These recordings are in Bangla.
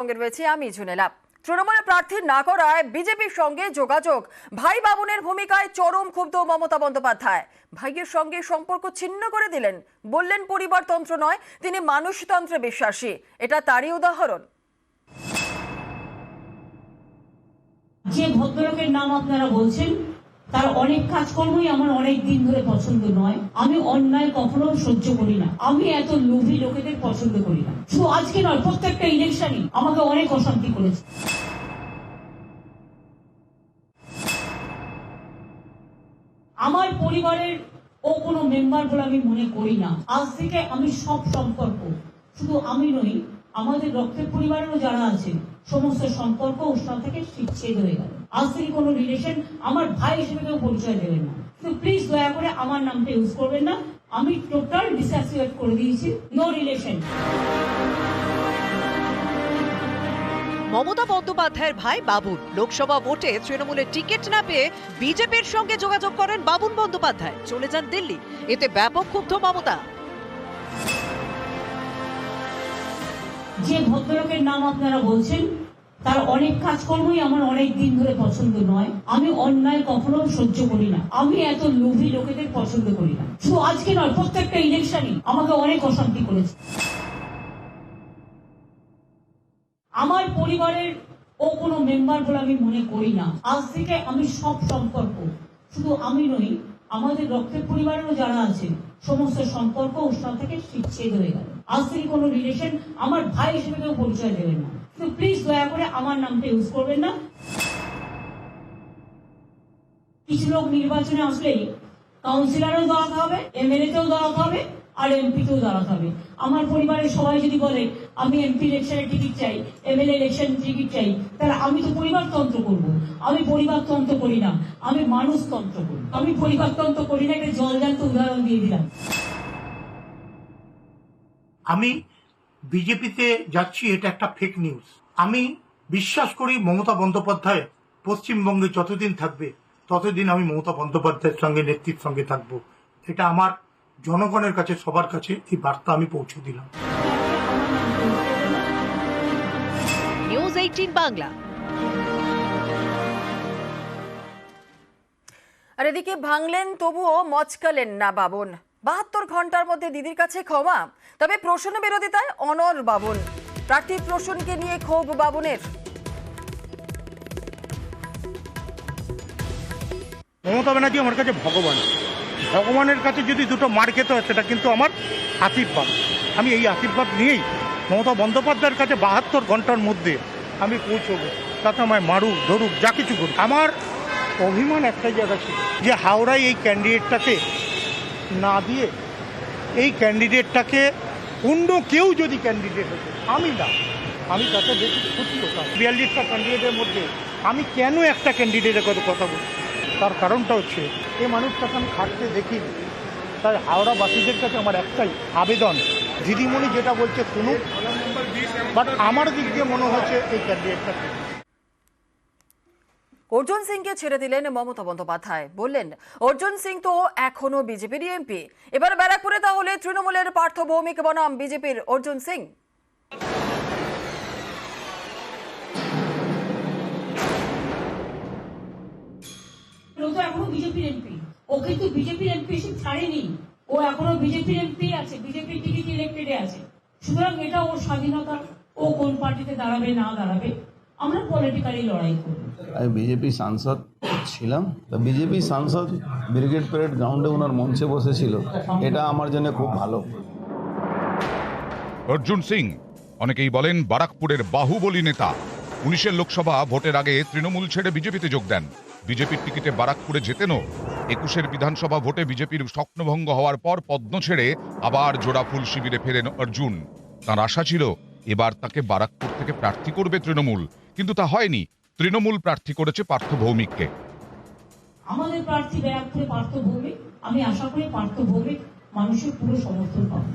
সঙ্গে রয়েছে আমি ঝুনেলা। তৃণমূলের প্রার্থী না করায় বিজেপির সঙ্গে যোগাযোগ, ভাই বাবুনের ভূমিকায় চরম ক্ষুব্ধ মমতা বন্দ্যোপাধ্যায়। ভাইয়ের সঙ্গে সম্পর্ক ছিন্ন করে দিলেন, বললেন পরিবারতন্ত্র নয়, তিনি মানুষতন্ত্রে বিশ্বাসী। এটা তারই উদাহরণ। যে ভদ্রলোকের নাম আপনারা বলছেন তার অনেক কাজকর্মই আমার অনেক দিন ধরে পছন্দ নয়। আমি অন্যায় কখনো সহ্য করি না। আমি এত লোভী লোকেদের পছন্দ করি না। শুধু আজকে নয়, প্রত্যেকটা ইলেকশনই আমাকে অনেক অশান্তি করেছে। আমার পরিবারের ও কোনো মেম্বার বলে আমি মনে করি না। আজ থেকে আমি সব সম্পর্ক, শুধু আমি নই, আমাদের রক্তের পরিবারেরও যারা আছে সমস্ত সম্পর্ক ওর সাথে থেকে বিচ্ছেদ হয়ে গেল। আজ থেকে কোনো রিলেশন, আমার ভাই হিসেবে কেউ পরিচয় দেবেন না। তো প্লিজ দয়া করে আমার নামটা ইউজ করবেন না। আমি টোটাল ডিসঅ্যাসোসিয়েট করে দিয়েছি, নো রিলেশন। মমতা বন্দ্যোপাধ্যায়ের ভাই বাবুন লোকসভা ভোটে তৃণমূলের টিকিট না পেয়ে বিজেপির সঙ্গে যোগাযোগ করেন বাবুন বন্দ্যোপাধ্যায়, চলে যান দিল্লি। এতে ব্যাপক ক্ষুব্ধ মমতা। যে ভদ্রলোকের নাম আপনারা বলছেন তার অনেক কাজকর্মই আমার অনেক দিন ধরে পছন্দ নয়। আমি অন্যায় কখনো সহ্য করি না। আমি এত লোভী লোকেদের পছন্দ করি না। শুধু আজকে নয়, প্রত্যেকটা ইলেকশনই আমাকে অনেক অশান্তি করেছে। আমার পরিবারের ও কোনো মেম্বার বলে আমি মনে করি না। আজ থেকে আমি সব সম্পর্ক, শুধু আমি নই, আমাদের রক্তের পরিবারেরও যারা আছে সমস্ত সম্পর্ক ওর সাথে থেকে বিচ্ছেদ হয়ে গেল। আজ থেকে কোনো রিলেশন, আমার ভাই হিসেবে কেউ পরিচয় দেবেন না। তো প্লিজ দয়া করে আমার নামটা ইউজ করবেন না। কিছু লোক নির্বাচনে আসলেই কাউন্সিলরও দাঁড়াতে হবে, এমএলএ তেও দাঁড়াতে হবে, আর এমপি তেও দাঁড়াতে হবে। আমার পরিবারের সবাই যদি বলে আমি এমপি ইলেকশনের টিকিট চাই, এমএলএ ইলেকশন টিকিট চাই, তাহলে আমি তো পরিবারতন্ত্র করব। আমি পরিবারতন্ত্র করি না, আমি মানুষতন্ত্র করি। আমি পরিবারতন্ত্র করি না, একটা জলজান্ত উদাহরণ দিয়ে দিলাম। আমি বিজেপিতে যাচ্ছি, এটা একটা ফেক নিউজ। আমি বিশ্বাস করি মমতা বন্দ্যোপাধ্যায় পশ্চিমবঙ্গে যতদিন থাকবে ততদিন আমি মমতা বন্দ্যোপাধ্যায়ের সঙ্গে, নেত্রীর সঙ্গে থাকবো। এটা আমার জনগণের কাছে, সবার কাছে এই বার্তা আমি পৌঁছে দিলাম। নিউজ 18 বাংলা। আর এদিকে ভাঙলেন তবুও মচকালেন না বাবুন। 72 ঘন্টার মধ্যে দিদির কাছে ক্ষমা, তবে প্রশ্ন বিরোধিতায় অনর বাবুন। প্রার্থী প্রশ্নকে নিয়ে ক্ষোভ বাবুনের। মমতা ব্যানার্জি আমার কাছে ভগবান। ভগবানের কাছে যদি দুটো মার খেতে হয় সেটা কিন্তু আমার আশীর্বাদ। আমি এই আশীর্বাদ নিয়েই মমতা বন্দ্যোপাধ্যায়ের কাছে 72 ঘন্টার মধ্যে আমি পৌঁছবো। তাতে আমায় মারুক, ধরুক, যা কিছু করুক। আমার অভিমান একটাই জায়গা ছিল যে হাওড়ায় এই ক্যান্ডিডেটটাকে না দিয়ে এই ক্যান্ডিডেটটাকে অন্য কেউ যদি ক্যান্ডিডেট হতো, আমি না, আমি তাতে বেশি ক্ষতি হতাম। 42টা ক্যান্ডিডেটের মধ্যে আমি কেন একটা ক্যান্ডিডেটের কথা বলছি? তার কারণটা হচ্ছে এই মানুষটাকে আমি খাটতে দেখিনি। তাই হাওড়াবাসীদের কাছে আমার একটাই আবেদন, দিদিমণি যেটা বলছে শুনুক, বাট আমার দিক দিয়ে মনে হচ্ছে এই ক্যান্ডিডেটটা। অর্জুন সিংকে ছেড়ে দিলেন মমতা বন্দ্যোপাধ্যায়, বললেন অর্জুন সিং তো এখনো বিজেপির এমপি। এবার ব্যারাকপুরে তাহলে তৃণমূলের পার্থ ভৌমিক বনাম বিজেপির অর্জুন সিং। ও তো এখনো বিজেপির এমপি, ও কিন্তু বিজেপির এমপি ছাড়েনি। ও এখনো বিজেপির এমপি আছে, বিজেপির টিকিট ইলেক্টেডে আছে। সুতরাং এটা ওর স্বাধীনতা, ও কোন পার্টিতে দাঁড়াবে না দাঁড়াবে, আমরা পলিটিক্যালি লড়াই করব। আমি বিজেপি সাংসদ ছিলাম, তো বিজেপি সাংসদ ব্রিগেড প্যারেড গ্রাউন্ডে ওনার মঞ্চে বসেছিল, এটা আমার জন্য খুব ভালো। অর্জুন সিং অনেকেই বলেন বারাকপুরের বাহুবলী নেতা। 19 লোকসভা ভোটের আগে তৃণমূল ছেড়ে বিজেপিতে যোগ দেন। বিজেপির টিকিটে বারাকপুরে জেতেনও। 21 বিধানসভা ভোটে বিজেপির স্বপ্নভঙ্গ হওয়ার পর পদ্ম ছেড়ে আবার জোড়াফুল শিবিরে ফেরেন অর্জুন। তার আশা ছিল এবার তাকে বারাকপুর থেকে প্রার্থী করবে তৃণমূল, কিন্তু তা হয়নি। তৃণমূল প্রার্থী করেছে পার্থ ভৌমিককে। আমাদের প্রার্থী ব্যারাকপুরে পার্থ ভৌমিক। আমি আশা করি পার্থ ভৌমিক মানুষের পুরো সমর্থন পাবে।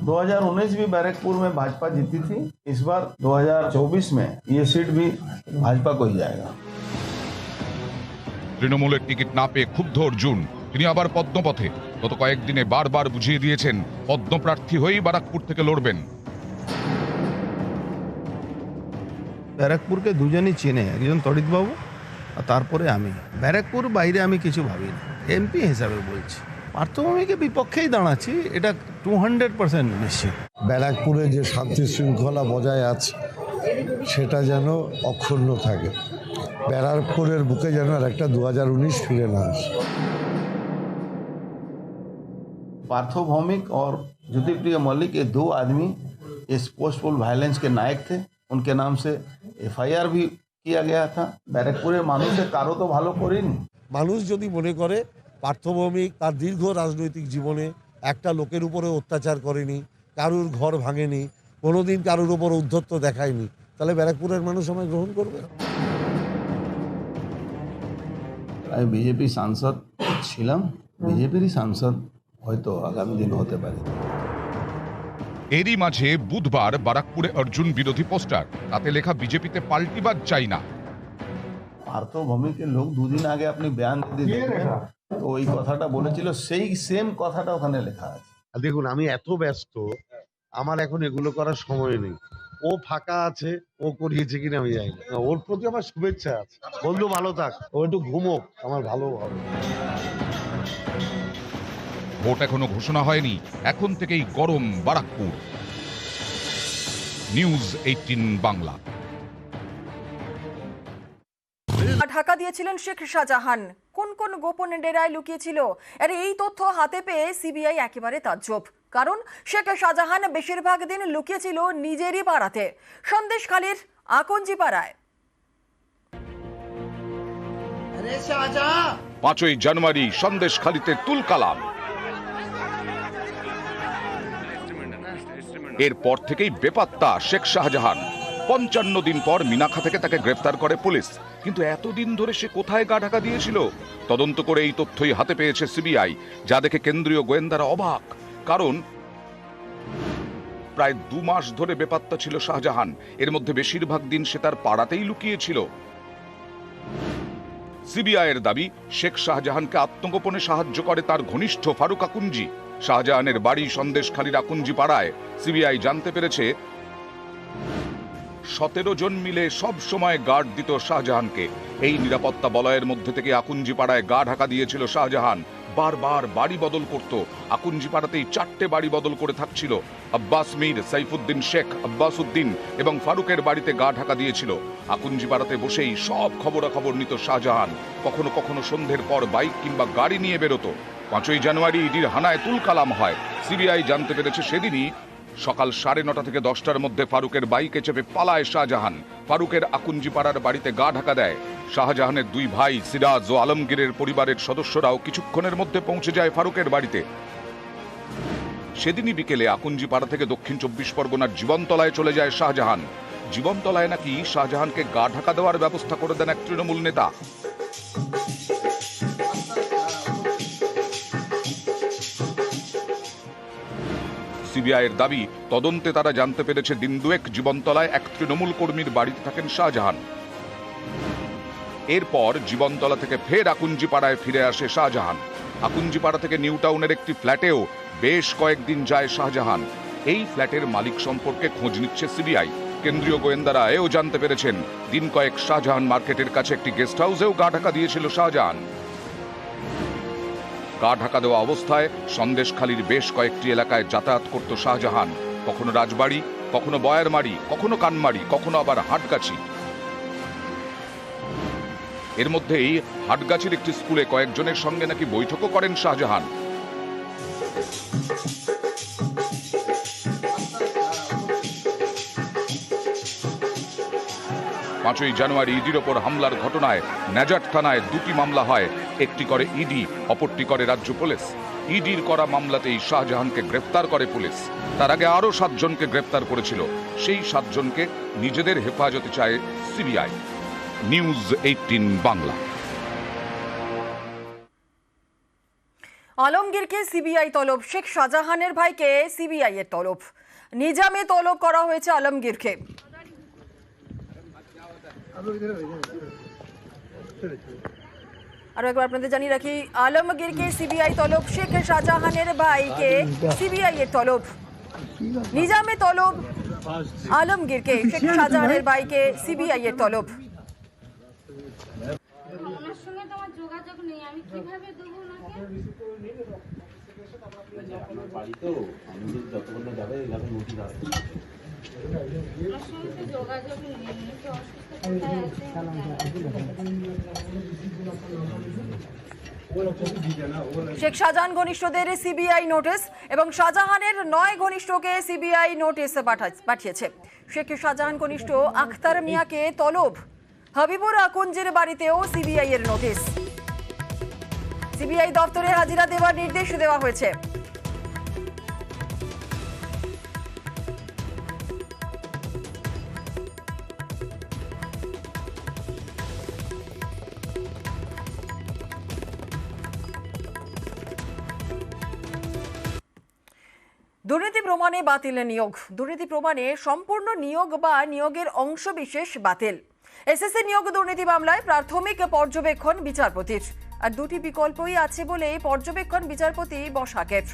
2019 भी बैरकपुर में भाजपा जीती थी, इस बार 2024 में ये सीट भी भाजपा को ही जाएगा। তৃণমূলের টিকিট না পেয়ে ক্ষুব্ধ অর্জুন। তিনি আবার পদ্মপথে। গত কয়েকদিনে বারবার বুঝিয়ে দিয়েছেন পদ্ম প্রার্থী হয়েই বারাকপুর থেকে লড়বেন। ব্যারাকপুরকে দুজনই চেনে, একজন তড়িৎবাবু আর তারপরে আমি। ব্যারাকপুর বাইরে আমি কিছু ভাবি না, এমপি হিসাবে বলছি। পার্থভূমিকে বিপক্ষেই দাঁড়াচ্ছি, এটা 200% নিশ্চিত। ব্যারাকপুরে যে শান্তি শৃঙ্খলা বজায় আছে সেটা যেন অক্ষুণ্ণ থাকে, ব্যারাকপুরের বুকে যেন আর একটা 2019 ফিরে না আসে। पार्थ भौमिक और ज्योतिप्रिय मलिक ये दो आदमी इस पोस्टफुल वायलेंस के नायक थे। उनके नाम से FIR भी किया गया था। ব্যারাকপুরের মানুষের কারো তো ভালো করেনি। মানুষ যদি মনে করে পার্থভৌমিক তার দীর্ঘ রাজনৈতিক জীবনে একটা লোকের উপরে অত্যাচার করেনি, কারুর ঘর ভাঙেনি, কোনোদিন কারুর উপর উদ্ধত্ত দেখায়নি, তাহলে ব্যারাকপুরের মানুষ আমায় গ্রহণ করবে। আমি বিজেপি সাংসদ ছিলাম, বিজেপিরই সাংসদ হয়তো আগামী দিন হতে পারে। এরই মাঝে বুধবার বারাকপুরে অর্জুন বিরোধী পোস্টার, তাতে লেখা বিজেপিতে পাল্টিবাদ চাই না। পার্থ ভৌমিকের লোক দুদিন আগে আপনি বয়ান দিয়ে দেখবেন, তো ওই কথাটা বলেছিল, সেই সেম কথাটা ওখানে লেখা আছে। দেখুন, আমি এত ব্যস্ত, আমার এখন এগুলো করার সময় নেই। ও ফাঁকা আছে, ও করিয়েছে কিনা আমি জানি না। ওর প্রতি আমার শুভেচ্ছা আছে, বন্ধু ভালো থাক, ও একটু ঘুমোক, আমার ভালো হবে। ভোট এখনো ঘোষণা হয়নি, এখন থেকেই গরম বারাকপুর। নিউজ 18 বাংলা। ঢাকা দিয়েছিলেন শেখ শাহজাহান, কোন কোন গোপন ডেরায় লুকিয়েছিল? আর এই তথ্য হাতে পেয়ে সিবিআই একেবারে তাজ্জব। কারণ শেখ শাহজাহান বেশিরভাগ দিন লুকিয়েছিল নিজেরই পাড়াতে, সন্দেশখালীর আকঞ্জি পাড়ায়। 5ই জানুয়ারি সন্দেশখালীতে তুলকালাম। এরপর থেকেই বেপাত্তা শেখ শাহজাহান। 55 দিন পর মিনাখা থেকে তাকে গ্রেফতার করে পুলিশ। কিন্তু এতদিন ধরে সে কোথায় গা ঢাকা দিয়েছিল? তদন্ত করে এই তথ্যই হাতে পেয়েছে সিবিআই, যা দেখে কেন্দ্রীয় গোয়েন্দারা অবাক। কারণ প্রায় 2 মাস ধরে বেপাত্তা ছিল শাহজাহান। এর মধ্যে বেশিরভাগ দিন সে তার পাড়াতেই লুকিয়েছিল। সিবিআইয়ের দাবি, শেখ শাহজাহানকে আত্মগোপনে সাহায্য করে তার ঘনিষ্ঠ ফারুক আকুঞ্জি। শাহজাহানের বাড়ি সন্দেশখালীর আকুঞ্জি পাড়ায়। সিবিআই জানতে পেরেছে 17 জন মিলে সব সময় গার্ড দিত শাহজাহানকে। এই নিরাপত্তা বলয়ের মধ্যে থেকে আকুঞ্জি পাড়ায় গা ঢাকা দিয়েছিল শাহজাহান। বারবার বাড়ি বদল করত। আকুঞ্জি পাড়াতেই 4টে বাড়ি বদল করে থাকছিল। আব্বাস মীর, সাইফুদ্দিন শেখ, আব্বাস উদ্দিন এবং ফারুকের বাড়িতে গা ঢাকা দিয়েছিল। আকুঞ্জি পাড়াতে বসেই সব খবরাখবর নিত শাহজাহান। কখনো কখনো সন্ধ্যের পর বাইক কিংবা গাড়ি নিয়ে বেরোতো। 5ই জানুয়ারি ইডির হানায় তুলকালাম হয়। সিবিআই জানতে পেরেছে সেদিনই সকাল 9:30 থেকে 10টার মধ্যে ফারুকের বাইকে চেপে পালায় শাহজাহান। ফারুকের আকুঞ্জি পাড়ার বাড়িতে গা ঢাকা দেয়। শাহজাহানের 2 ভাই সিরাজ ও আলমগীরের পরিবারের সদস্যরাও কিছুক্ষণের মধ্যে পৌঁছে যায় ফারুকের বাড়িতে। সেদিনই বিকেলে আকুঞ্জি পাড়া থেকে দক্ষিণ 24 পরগনার জীবনতলায় চলে যায় শাহজাহান। জীবনতলায় নাকি শাহজাহানকে গা ঢাকা দেওয়ার ব্যবস্থা করে দেন এক তৃণমূল নেতা। সিবিআইয়ের দাবি, তদন্তে তারা জানতে পেরেছে দিন 2 জীবনতলায় এক তৃণমূল কর্মীর বাড়িতে থাকেন শাহজাহান। এরপর জীবনতলা থেকে ফের আকুঞ্জি পাড়ায় ফিরে আসে শাহজাহান। আকুঞ্জি পাড়া থেকে নিউ টাউনের একটি ফ্ল্যাটেও বেশ কয়েকদিন যায় শাহজাহান। এই ফ্ল্যাটের মালিক সম্পর্কে খোঁজ নিচ্ছে সিবিআই। কেন্দ্রীয় গোয়েন্দারা এও জানতে পেরেছেন দিন কয়েক শাহজাহান মার্কেটের কাছে একটি গেস্ট হাউসেও গা ঢাকা দিয়েছিল শাহজাহান। গা ঢাকা দেওয়া অবস্থায় সন্দেশখালীর বেশ কয়েকটি এলাকায় যাতায়াত করত শাহজাহান। কখনো রাজবাড়ি, কখনো বয়ারমারি, কখনো কানমারি, কখনো আবার হাটগাছি। এর মধ্যেই হাটগাছির একটি স্কুলে কয়েকজনের সঙ্গে নাকি বৈঠকও করেন শাহজাহান। পাঁচই জানুয়ারি ইডির ওপর হামলার ঘটনায় নাজাট থানায় 2টি মামলা হয়। একটি করে ইডি, অপরটি করে রাজ্য পুলিশ। ইডির করা মামলাতেই শাহজাহানকে গ্রেফতার করে পুলিশ। তার আগে আরো 7 জনকে গ্রেফতার করেছিল। সেই 7 জনকে নিজেদের হেফাজতে চায় সিবিআই। নিউজ 18 বাংলা। আলমগীরকে সিবিআই তলব, শেখ শাহজাহানের ভাইকে সিবিআই এর তলব। নিজামে তলব করা হয়েছে আলমগীরকে। আরো একবার আপনাদের জানিয়ে রাখি, আলমগীরকে সিবিআই তলব, শেখ শাহজাহানের ভাইকে সিবিআই এর তলব। নিজামে তলব আলমগীরকে শেখ শাহজাহানের বাইকে সিবিআই এর তলব। ওনার সঙ্গে তো আমার যোগাযোগ নেই, আমি কিভাবে দেবো ওনাকে? ওনার সঙ্গে তো যোগাযোগ নেই, উনি তো অসুস্থ কোথায় আছে? শেখ শাহজাহান ঘনিষ্ঠদের সিবিআই নোটিশ এবং শাহজাহানের 9 ঘনিষ্ঠকে সিবিআই নোটিশ পাঠিয়েছে। শেখ শাহজাহান ঘনিষ্ঠ আখতার মিয়াকে তলব। হাবিবুর আকুঞ্জের বাড়িতেও সিবিআই এর নোটিশ। সিবিআই দপ্তরে হাজিরা দেওয়ার নির্দেশ দেওয়া হয়েছে। দুর্নীতি প্রমাণে বাতিল নিয়োগ। দুর্নীতি প্রমাণে সম্পূর্ণ নিয়োগ বা নিয়োগের অংশবিশেষ বাতিল। এসএসসি নিয়োগ দুর্নীতি মামলায় প্রাথমিক পর্যবেক্ষণ বিচারপতির, আর দুটি বিকল্পই আছে বলে পর্যবেক্ষণ বিচারপতি বসাকের।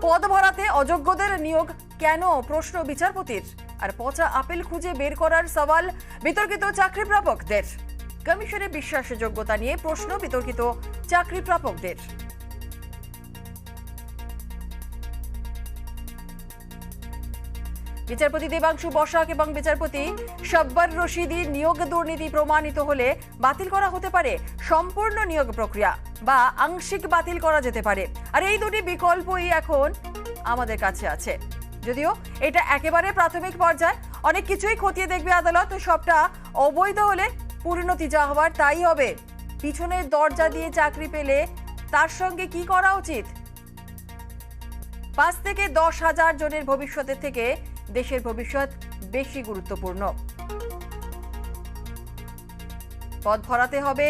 পদ ভরাতে অযোগ্যদের নিয়োগ কেন, প্রশ্ন বিচারপতির। আর পচা আপিল খুঁজে বের করার সওয়াল বিতর্কিত চাকরি প্রাপকদের। কমিশনের বিশ্বাসযোগ্যতা নিয়ে প্রশ্ন বিতর্কিত চাকরি প্রাপকদের। বিচারপতি দেবাংশু বসাক এবং বিচারপতি শাব্বার রশিদি নিয়োগ দুর্নীতি প্রমাণিত হলে বাতিল করা হতে পারে সম্পূর্ণ নিয়োগ প্রক্রিয়া বা আংশিক বাতিল করা যেতে পারে। আর এই দুটি বিকল্পই এখন আমাদের কাছে আছে। যদিও এটা একেবারে প্রাথমিক পর্যায়ে, অনেক কিছুই খতিয়ে দেখবে আদালত। সবটা অবৈধ হলে পরিণতি যা হওয়ার তাই হবে। পিছনের দরজা দিয়ে চাকরি পেলে তার সঙ্গে কি করা উচিত? 5 থেকে 10,000 জনের ভবিষ্যতের থেকে দেশের ভবিষ্যৎ বেশি গুরুত্বপূর্ণ। পদ ভরাতে হবে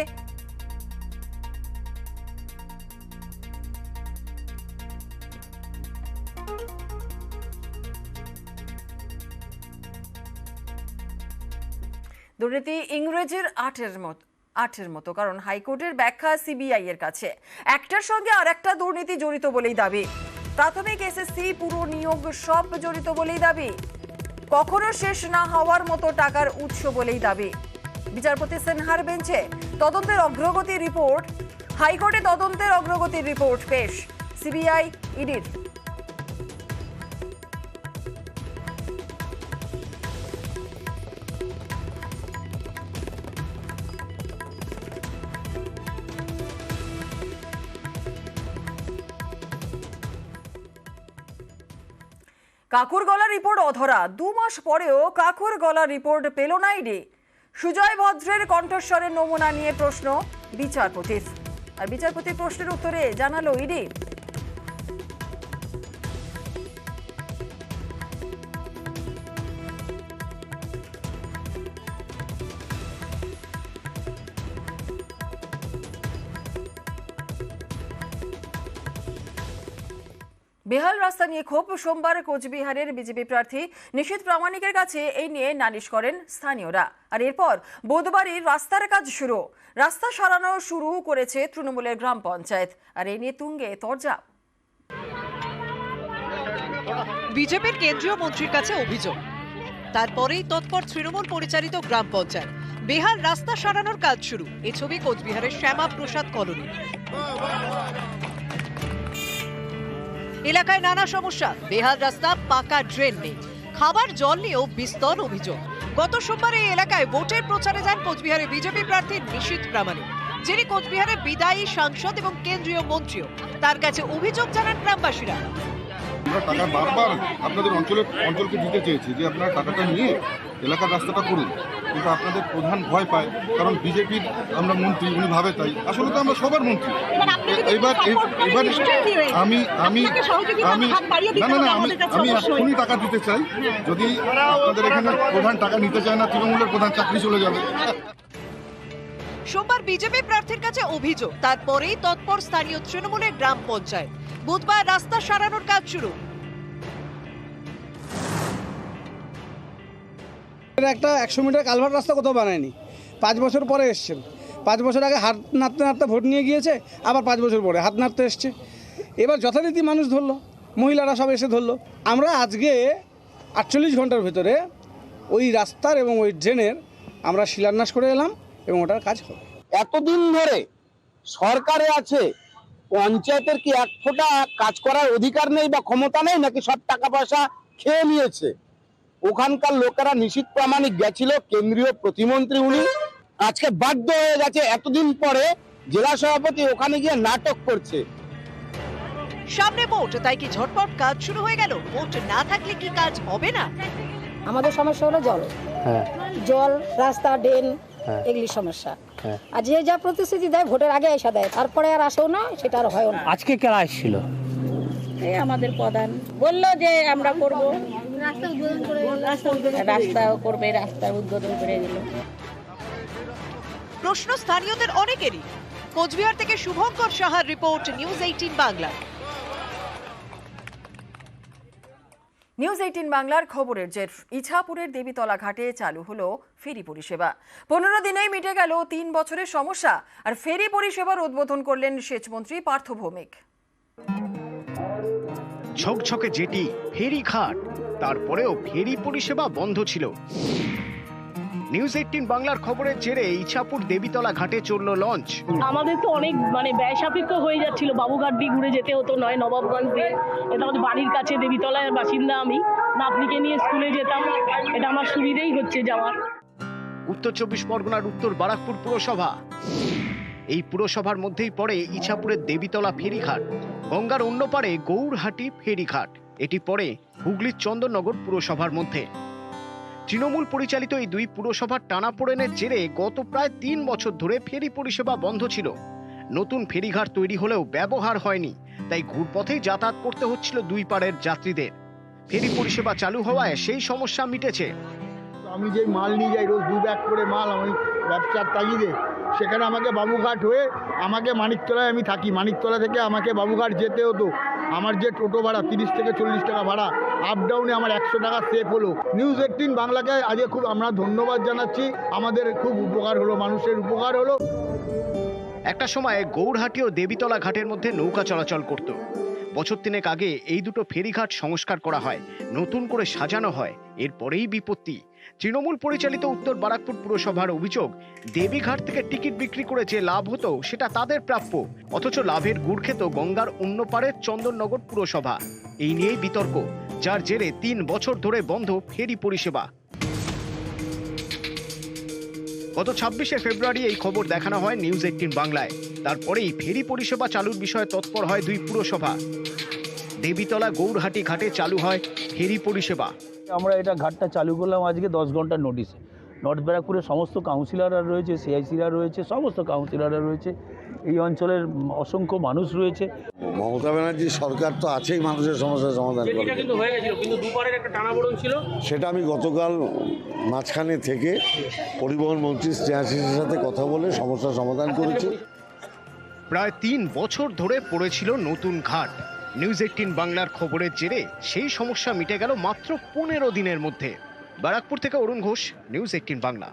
দুর্নীতি ইংরেজির 8-এর মতো, কারণ হাইকোর্টের ব্যাখ্যা সিবিআই এর কাছে একটার সঙ্গে আরেকটা দুর্নীতি জড়িত বলেই দাবি। প্রাথমিক এসএসসি পুরো নিয়োগ সব জড়িত বলেই দাবি। কখনো শেষ না হওয়ার মতো টাকার উৎস বলেই দাবি। বিচারপতি সিনহার বেঞ্চে তদন্তের অগ্রগতির রিপোর্ট, হাইকোর্টে তদন্তের অগ্রগতির রিপোর্ট পেশ সিবিআই ইডির। কাকুর গলা রিপোর্ট অধরা। 2 মাস পরেও কাকুর গলা রিপোর্ট পেল না ইডি। সুজয় ভদ্রের কণ্ঠস্বরের নমুনা নিয়ে প্রশ্ন বিচারপতির, আর বিচারপতির প্রশ্নের উত্তরে জানালো ইডি। বেহাল রাস্তা নিয়ে ক্ষোভ। সোমবার কোচবিহারের বিজেপি প্রার্থী নিশীথ প্রামাণিকের কাছে এই নিয়ে নালিশ করেন স্থানীয়রা। আর এরপর বুধবারই রাস্তার কাজ শুরু। রাস্তা সারানো শুরু করেছে তৃণমূলের গ্রাম পঞ্চায়েত, আর এই নিয়ে তুঙ্গে তরজা। বিজেপির কেন্দ্রীয় মন্ত্রীর কাছে অভিযোগ, তারপরেই তৎপর তৃণমূল পরিচালিত গ্রাম পঞ্চায়েত। বেহাল রাস্তা সারানোর কাজ শুরু। এই ছবি কোচবিহারের শ্যামা প্রসাদ কলোনি। এলাকায় নানা সমস্যা, বেহাল রাস্তা, পাকা ড্রেন নেই, খাবার জল নিয়েও বিস্তর অভিযোগ। গত সোমবার এই এলাকায় ভোটের প্রচারে যান কোচবিহারের বিজেপি প্রার্থী নিশীথ প্রামাণিক, যিনি কোচবিহারের বিদায়ী সাংসদ এবং কেন্দ্রীয় মন্ত্রীও। তার কাছে অভিযোগ জানান গ্রামবাসীরা। আমরা টাকা বারবার আপনাদের অঞ্চলকে দিতে চেয়েছি যে আপনারা টাকাটা নিয়ে এলাকার রাস্তাটা করুন, কিন্তু আপনাদের প্রধান ভয় পায়, কারণ বিজেপির আমরা মন্ত্রী, উনি ভাবে তাই। আসলে তো আমরা সবার মন্ত্রী। এবার আমি আমি আমি না আমি এখনই টাকা দিতে চাই। যদি আপনাদের এখানে প্রধান টাকা নিতে চায় না, তৃণমূলের প্রধান চাকরি চলে যাবে। সোমবার বিজেপি প্রার্থীর কাছে অভিযোগ, তারপরেই তৎপর স্থানীয় তৃণমূলের গ্রাম পঞ্চায়েত। বুধবার রাস্তা সারানোর কাজ শুরু। একটা 100 মিটার কালভার্ট রাস্তা কোথাও বানায়নি। 5 বছর পরে এসছেন। 5 বছর আগে হাত নাড়তে নাড়তে ভোট নিয়ে গিয়েছে, আবার 5 বছর পরে হাত নাড়তে এসছে। এবার যথারীতি মানুষ ধরলো, মহিলারা সব এসে ধরলো। আমরা আজকে 48 ঘন্টার ভেতরে ওই রাস্তার এবং ওই ড্রেনের আমরা শিলান্যাস করে এলাম এবং ওটার কাজ হবে। এতদিন ধরে সরকারে আছে, পঞ্চায়েতের কি এক ফোঁটা কাজ করার অধিকার নেই বা ক্ষমতা নেই, নাকি সব টাকা পয়সা খেয়ে নিয়েছে? ওখানকার লোকেরা নিশীথ প্রামাণিক গেছিল, কেন্দ্রীয় প্রতিমন্ত্রী উনি, আজকে বাধ্য হয়ে গেছে এতদিন পরে জেলা সভাপতি ওখানে গিয়ে নাটক করছে। সামনে ভোট, তাই কি ঝটপট কাজ শুরু হয়ে গেল? ভোট না থাকলে কি কাজ হবে না? আমাদের সমস্যা হলো জল, জল, রাস্তা, ড্রেন, এগুলি সমস্যা। আর যে যা প্রতিশ্রুতি দেয় ভোটের আগে এসে দেয়, তারপরে আর আসেও না, সেটা আর হয়ও না। আজকে কারা এসেছিল? এই আমাদের প্রধান বললো যে আমরা করব, রাস্তাও করবে, রাস্তার উদ্বোধন করে দিল। প্রশ্ন স্থানীয়দের অনেকেরই। কোচবিহার থেকে শুভঙ্কর সাহার রিপোর্ট, নিউজ 18 বাংলা। নিউজ 18 বাংলার খবরের জের। ইছাপুরের দেবীতলা ঘাটে চালু হলো ফেরি পরিষেবা। 15 দিনেই মিটে গেল 3 বছরের সমস্যা। আর ফেরি পরিষেবার উদ্বোধন করলেন সেচমন্ত্রী পার্থ ভৌমিক। ঝকঝকে জেটি, ফেরি ঘাট, তারপরেও ফেরি পরিষেবা বন্ধ ছিল। নিউজ 18 বাংলার খবরের জেরে ইছাপুর দেবীতলা ঘাটে চলল লঞ্চ। আমাদের তো অনেক ব্যয় সাপেক্ষ হয়ে যাচ্ছিল, বাবুঘাট দিয়ে ঘুরে যেতে হতো, নয় নবাবগঞ্জ দিয়ে। এটা আমাদের বাড়ির কাছে, দেবীতলার বাসিন্দা আমি, নাতনিকে নিয়ে স্কুলে যেতাম, এটা আমার সুবিধেই হচ্ছে যাওয়ার। উত্তর 24 পরগনার উত্তর বারাকপুর পুরসভা, এই পুরসভার মধ্যেই পড়ে ইছাপুরের দেবীতলা ফেরিঘাট। গঙ্গার অন্য পারে গৌরহাটি ফেরিঘাট, এটি পড়ে হুগলির চন্দননগর পুরসভার মধ্যে। তৃণমূল পরিচালিত এই দুই পুরসভার টানাপোড়েনের জেরে গত প্রায় 3 বছর ধরে ফেরি পরিষেবা বন্ধ ছিল। নতুন ফেরিঘাট তৈরি হলেও ব্যবহার হয়নি, তাই ঘুরপথেই যাতায়াত করতে হচ্ছিল দুই পাড়ের যাত্রীদের। ফেরি পরিষেবা চালু হওয়ায় সেই সমস্যা মিটেছে। আমি যে মাল নিয়ে যাই রোজ 2 ব্যাগ করে মাল, আমি ব্যবসার তাগিদে, সেখানে আমাকে বাবুঘাট হয়ে আমাকে মানিকতলায় আমি থাকি, মানিকতলা থেকে আমাকে বাবুঘাট যেতে হতো। আমার যে টোটো ভাড়া 30 থেকে 40 টাকা ভাড়া, আপ ডাউনে আমার 100 টাকা সেভ হলো। নিউজ 18 বাংলাকে আজকে খুব আমরা ধন্যবাদ জানাচ্ছি, আমাদের খুব উপকার হলো, মানুষের উপকার হলো। একটা সময় গৌরহাটি ও দেবীতলা ঘাটের মধ্যে নৌকা চলাচল করত। বছর 3 আগে এই দুটো ফেরিঘাট সংস্কার করা হয়, নতুন করে সাজানো হয়, এরপরেই বিপত্তি। তৃণমূল পরিচালিত উত্তর বারাকপুর পুরসভার অভিযোগ, দেবীঘাট থেকে টিকিট বিক্রি করে যে লাভ হতো সেটা তাদের প্রাপ্য, অথচ লাভের গুড় খেত গঙ্গার অন্য পারের চন্দননগর পুরসভা। এই নিয়েই বিতর্ক, যার জেরে 3 বছর ধরে বন্ধ ফেরি পরিষেবা। গত 26শে ফেব্রুয়ারি এই খবর দেখানো হয় নিউজ 18 বাংলায়। তারপরেই ফেরি পরিষেবা চালুর বিষয়ে তৎপর হয় দুই পুরসভা। দেবীতলা গৌরহাটি ঘাটে চালু হয় ফেরি পরিষেবা। আমরা এটা ঘাটটা চালু করলাম আজকে 10 ঘন্টার নোটিশে। নর্থ ব্যারাকপুরের সমস্ত কাউন্সিলররা রয়েছে, সিআইসিরা রয়েছে, সমস্ত কাউন্সিলররা রয়েছে, এই অঞ্চলের অসংখ্য মানুষ রয়েছে। মমতা ব্যানার্জির সরকার তো আছেই মানুষের সমস্যার সমাধান করবে। কিন্তু হয়ে গেছিল, কিন্তু দুপারের একটা টানাপোড়েন ছিল। সেটা আমি গতকাল মাঝখানে থেকে পরিবহন মন্ত্রী স্নেহাশিসের সাথে কথা বলে সমস্যার সমাধান করেছি। প্রায় 3 বছর ধরে পড়েছিল নতুন ঘাট। নিউজ 18 বাংলার খবরের জেরে সেই সমস্যা মিটে গেল মাত্র 15 দিনের মধ্যে। বারাকপুর থেকে অরুণ ঘোষ, নিউজ 18 বাংলা।